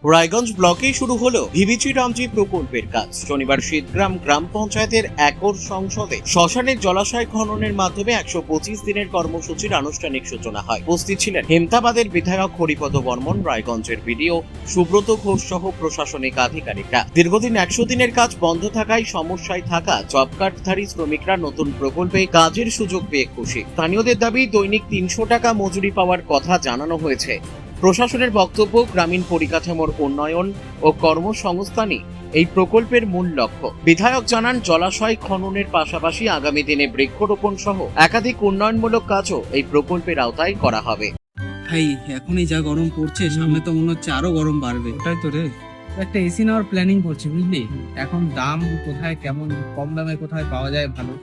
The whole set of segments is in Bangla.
রায়গঞ্জ ব্লকেই শুরু হলো ভিবিচি রামজি প্রকল্পের কাজ। শনিবার শীতগ্রাম গ্রাম পঞ্চায়েতের একর সংসদে শ্মশানের জলাশয় খননের মাধ্যমে 125 দিনের কর্মসূচির আনুষ্ঠানিক সূচনা হয়। উপস্থিত ছিলেন হেমতাবাদের বিধায়ক হরিপদ বর্মন, রায়গঞ্জের বিডিও সুব্রত ঘোষ সহ প্রশাসনিক আধিকারিকরা। দীর্ঘদিন 100 দিনের কাজ বন্ধ থাকায় সমস্যায় থাকা জব কার্ডধারী শ্রমিকরা নতুন প্রকল্পে কাজের সুযোগ পেয়ে খুশি। স্থানীয়দের দাবি, দৈনিক 300 টাকা মজুরি পাওয়ার কথা জানানো হয়েছে। প্রশাসনের বক্তব্য, গ্রামীণ পরিকাঠামোর উন্নয়ন ও কর্মসংস্থানই এই প্রকল্পের মূল লক্ষ্য। বিধায়ক জানান, জলাশয় খননের পাশাপাশি আগামী দিনে বৃক্ষরোপণ সহ একাধিক উন্নয়নমূলক কাজও এই প্রকল্পের আওতায় করা হবে। ভাই এখনই যা গরম পড়ছে, সামনে তো মনে হচ্ছে আরো গরম বাড়বে। ওটাই তো রে। একটা এসি নেওয়ার প্ল্যানিং করছি, বুঝলি। এখন দাম কোথায় কেমন, কম দামে কোথায় পাওয়া যায় ভালো।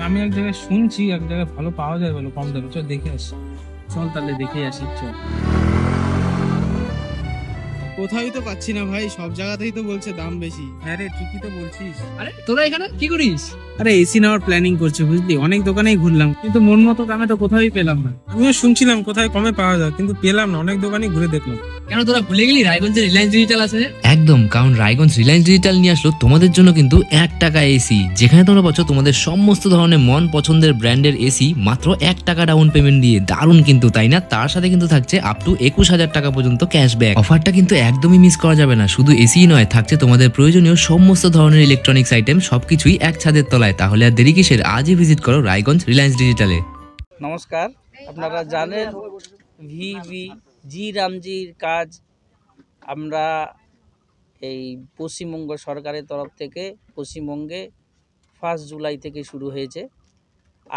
আমি এক জায়গায় শুনছি এক জায়গায় ভালো পাওয়া যায়, ভালো কম দামে। চল দেখে আসি। চল তাহলে দেখে আসি, চল। কোথায় তো পাচ্ছি না ভাই, সব জায়গাতেই তো বলছে দাম বেশি। হ্যাঁ রে, ঠিকই তো বলছিস। আরে তোরা এখানে কি করিস? আরে এসি নেওয়ার প্ল্যানিং করছি, বুঝলি। অনেক দোকানেই ঘুরলাম, কিন্তু মন মতো দামে তো কোথাওই পেলাম না। আমিও শুনছিলাম কোথায় কমে পাওয়া যায়, কিন্তু পেলাম না। অনেক দোকানই ঘুরে দেখলাম। কেন, তোরা ভুলে গেলি রায়গঞ্জে রিলায়েন্স ডিজিটাল আছে? একদম, কারণ রায়গঞ্জ রিলায়েন্স ডিজিটাল নিয়ে আসলো তোমাদের জন্য কিন্তু 1 টাকা এসি, যেখানে তোমরা পাচ্ছ তোমাদের সমস্ত ধরনের মন পছন্দের ব্র্যান্ডের এসি মাত্র 1 টাকা ডাউন পেমেন্ট দিয়ে। দারুণ কিন্তু, তাই না? তার সাথে কিন্তু থাকছে আপ টু 21,000 টাকা পর্যন্ত ক্যাশব্যাক। অফারটা কিন্তু একদমই মিস করা যাবে না। শুধু এসি নয়, থাকছে তোমাদের প্রয়োজনীয় সমস্ত ধরনের ইলেকট্রনিক্স আইটেম, সবকিছুই এক ছাদের তলায়। তাহলে আর দেরি কিসের? আজই ভিজিট করো রায়গঞ্জ রিলায়েন্স ডিজিটালে। নমস্কার, আপনারা জানেন ভিবিজি রামজির কাজ আমরা এই পশ্চিমবঙ্গ সরকারের তরফ থেকে পশ্চিমবঙ্গে 1 জুলাই থেকে শুরু হয়েছে।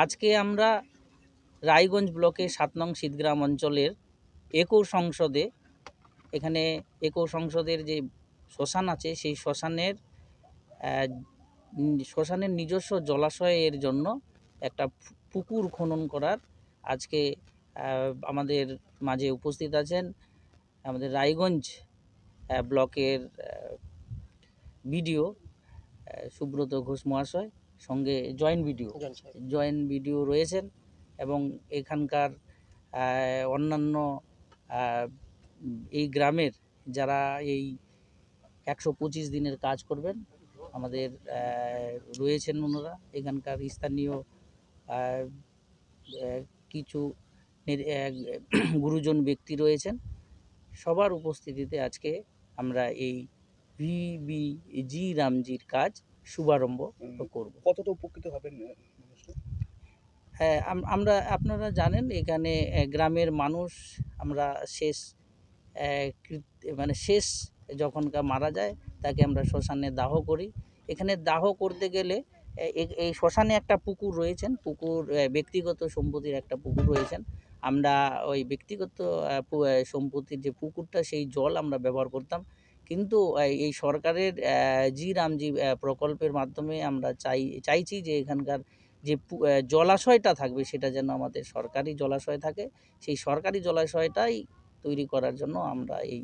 আজকে আমরা রায়গঞ্জ ব্লকের 7 নং শীতগ্রাম অঞ্চলের একর সংসদে, এখানে একর সংসদের যে শ্মশান আছে, সেই শ্মশানের নিজস্ব জলাশয়ের জন্য একটা পুকুর খনন করার আজকে আমাদের মাঝে উপস্থিত আছেন আমাদের রায়গঞ্জ ব্লকের বিডিও সুব্রত ঘোষ মহাশয়, সঙ্গে জয়েন্ট বিডিও রয়েছেন, এবং এখানকার অন্যান্য এই গ্রামের যারা এই 125 দিনের কাজ করবেন আমাদের রয়েছেন ওনারা। এখানকার স্থানীয় কিছু গুরুজন ব্যক্তি রয়েছেন। সবার উপস্থিতিতে আজকে আমরা এই ভিবিজি রামজির কাজ শুভারম্ভ করব। কতটা উপকৃত হবেন? হ্যাঁ, আমরা, আপনারা জানেন এখানে গ্রামের মানুষ, আমরা শেষ যখনকার মারা যায় তাকে আমরা শ্মশানে দাহ করি। এখানে দাহ করতে গেলে এই শ্মশানে একটা পুকুর রয়েছেন, ব্যক্তিগত সম্পত্তির একটা পুকুর রয়েছেন। আমরা ওই ব্যক্তিগত সম্পত্তির যে পুকুরটা, সেই জল আমরা ব্যবহার করতাম, কিন্তু এই সরকারের জি রামজি প্রকল্পের মাধ্যমে আমরা চাইছি যে এখানকার যে জলাশয়টা থাকবে সেটা যেন আমাদের সরকারি জলাশয় থাকে। সেই সরকারি জলাশয়টাই তৈরি করার জন্য আমরা এই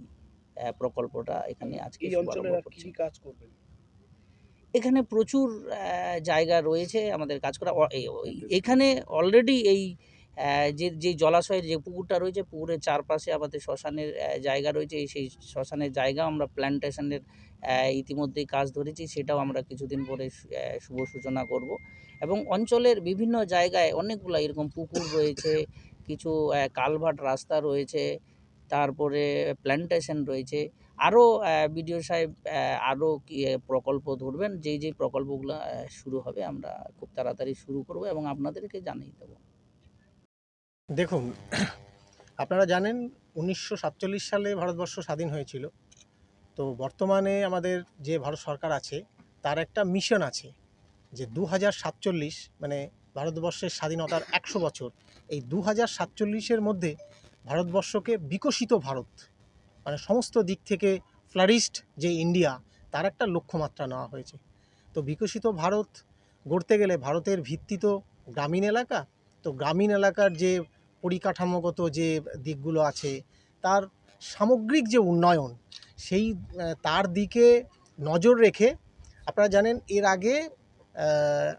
প্রকল্পটা এখানে আজকে শুভারম্ভ করছি। কাজ করবেন? এখানে প্রচুর জায়গা রয়েছে আমাদের কাজ করা। এখানে অলরেডি এই যে জলাশয়ের যে পুকুরটা রয়েছে, পুকুরের চারপাশে আমাদের শ্মশানের জায়গা রয়েছে। সেই শ্মশানের জায়গা আমরা প্ল্যান্টেশনের ইতিমধ্যেই কাজ ধরেছি, সেটাও আমরা কিছুদিন পরে শুভ সূচনা করব। এবং অঞ্চলের বিভিন্ন জায়গায় অনেকগুলো এরকম পুকুর রয়েছে, কিছু কালভার্ট রাস্তা রয়েছে, তারপরে প্ল্যান্টেশন রয়েছে। আরও বিডিও সাহেব আরও কি প্রকল্প ধরবেন, যেই প্রকল্পগুলো শুরু হবে আমরা খুব তাড়াতাড়ি শুরু করব এবং আপনাদেরকে জানিয়ে দেবো। দেখুন, আপনারা জানেন 1947 সালে ভারতবর্ষ স্বাধীন হয়েছিল। তো বর্তমানে আমাদের যে ভারত সরকার আছে তার একটা মিশন আছে যে 2047, মানে ভারতবর্ষের স্বাধীনতার 100 বছর, এই 2047-এর মধ্যে ভারতবর্ষকে বিকশিত ভারত, মানে সমস্ত দিক থেকে ফ্লারিশড যে ইন্ডিয়া, তার একটা লক্ষ্যমাত্রা নেওয়া হয়েছে। তো বিকশিত ভারত গড়তে গেলে ভারতের ভিত্তি তো গ্রামীণ এলাকা। তো গ্রামীণ এলাকার যে পরিকাঠামোগত যে দিকগুলো আছে, তার সামগ্রিক যে উন্নয়ন, সেই তার দিকে নজর রেখে, আপনারা জানেন এর আগে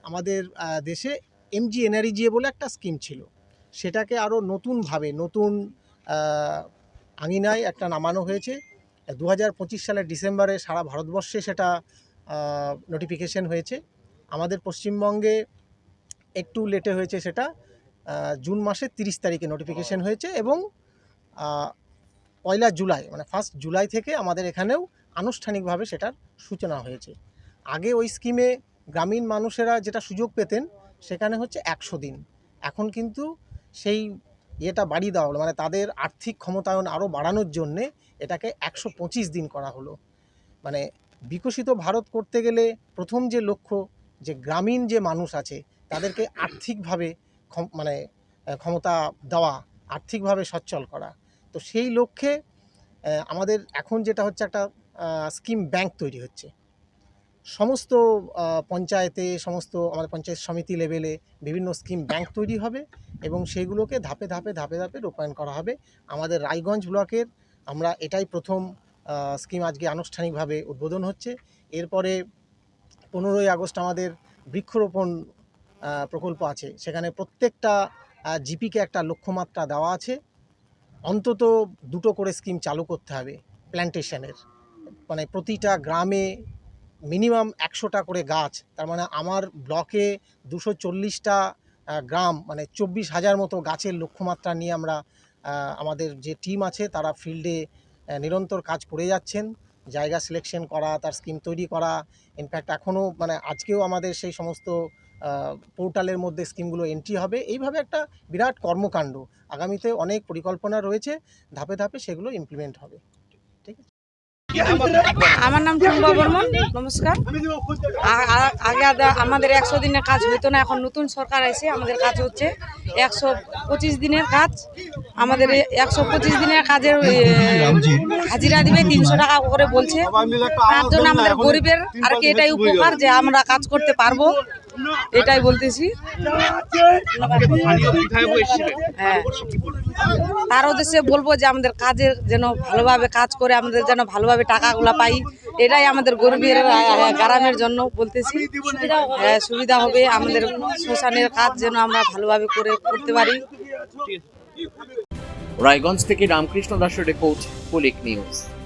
আমাদের দেশে MGNREGA বলে একটা স্কিম ছিল, সেটাকে আরও নতুনভাবে নতুন আঙিনায় একটা নামানো হয়েছে। 2025 সালের ডিসেম্বরে সারা ভারতবর্ষে সেটা নোটিফিকেশন হয়েছে। আমাদের পশ্চিমবঙ্গে একটু লেটে হয়েছে, সেটা জুন মাসের 30 তারিখে নোটিফিকেশন হয়েছে এবং 1 জুলাই মানে 1 জুলাই থেকে আমাদের এখানেও আনুষ্ঠানিকভাবে সেটার সূচনা হয়েছে। আগে ওই স্কিমে গ্রামীণ মানুষেরা যেটা সুযোগ পেতেন সেখানে হচ্ছে 100 দিন, এখন কিন্তু সেই ইয়েটা বাড়িয়ে দেওয়া হলো, মানে তাদের আর্থিক ক্ষমতায়ন আরও বাড়ানোর জন্যে এটাকে 125 দিন করা হলো। মানে বিকশিত ভারত করতে গেলে প্রথম যে লক্ষ্য, যে গ্রামীণ যে মানুষ আছে তাদেরকে আর্থিকভাবে ক্ষমতা দেওয়া, আর্থিকভাবে সচ্ছল করা। তো সেই লক্ষ্যে আমাদের এখন যেটা হচ্ছে একটা স্কিম ব্যাংক তৈরি হচ্ছে সমস্ত পঞ্চায়েতে, সমস্ত আমাদের পঞ্চায়েত সমিতি লেভেলে বিভিন্ন স্কিম ব্যাংক তৈরি হবে এবং সেগুলোকে ধাপে ধাপে ধাপে ধাপে রূপায়ণ করা হবে। আমাদের রায়গঞ্জ ব্লকের আমরা এটাই প্রথম স্কিম আজকে আনুষ্ঠানিকভাবে উদ্বোধন হচ্ছে। এরপরে 15ই আগস্ট আমাদের বৃক্ষরোপণ প্রকল্প আছে, সেখানে প্রত্যেকটা জিপিকে একটা লক্ষ্যমাত্রা দেওয়া আছে, অন্তত 2টো করে স্কিম চালু করতে হবে প্ল্যান্টেশনের, মানে প্রতিটা গ্রামে মিনিমাম 100টা করে গাছ। তার মানে আমার ব্লকে 240টা গ্রাম, মানে 24,000 মতো গাছের লক্ষ্যমাত্রা নিয়ে আমরা আমাদের যে টিম আছে তারা ফিল্ডে নিরন্তর কাজ করে যাচ্ছেন, জায়গা সিলেকশন করা, তার স্কিম তৈরি করা। ইনফ্যাক্ট এখনও মানে আজকেও আমাদের সেই সমস্ত পোর্টালের মধ্যে স্কিমগুলো এন্ট্রি হবে। এইভাবে একটা বিরাট কর্মকাণ্ড, আগামীতে অনেক পরিকল্পনা রয়েছে, ধাপে ধাপে সেগুলো ইমপ্লিমেন্ট হবে। ঠিক আছে। আমার নাম টুম্বা বর্মন, নমস্কার। আগে আমাদের 100 দিনের কাজ হতো না, এখন নতুন সরকার এসে আমাদের কাজ হচ্ছে 125 দিনের কাজ। আমাদের 125 দিনের কাজের হাজিরা দিবে 300 টাকা করে বলছে। তার জন্য আমাদের গরিবের আর কি এটাই উপকার যে আমরা কাজ করতে পারবো, এটাই বলতেছি। হ্যাঁ, তার উদ্দেশ্যে বলবো যে আমাদের কাজের যেন ভালোভাবে কাজ করে আমাদের যেন ভালোভাবে টাকাগুলো পাই, এটাই আমাদের গরিবের গ্রামের জন্য বলতেছি। হ্যাঁ, সুবিধা হবে, আমাদের শ্মশানের কাজ যেন আমরা ভালোভাবে করতে পারি। রায়গঞ্জ থেকে রামকৃষ্ণ দাসের রিপোর্ট, পুলিক নিউজ।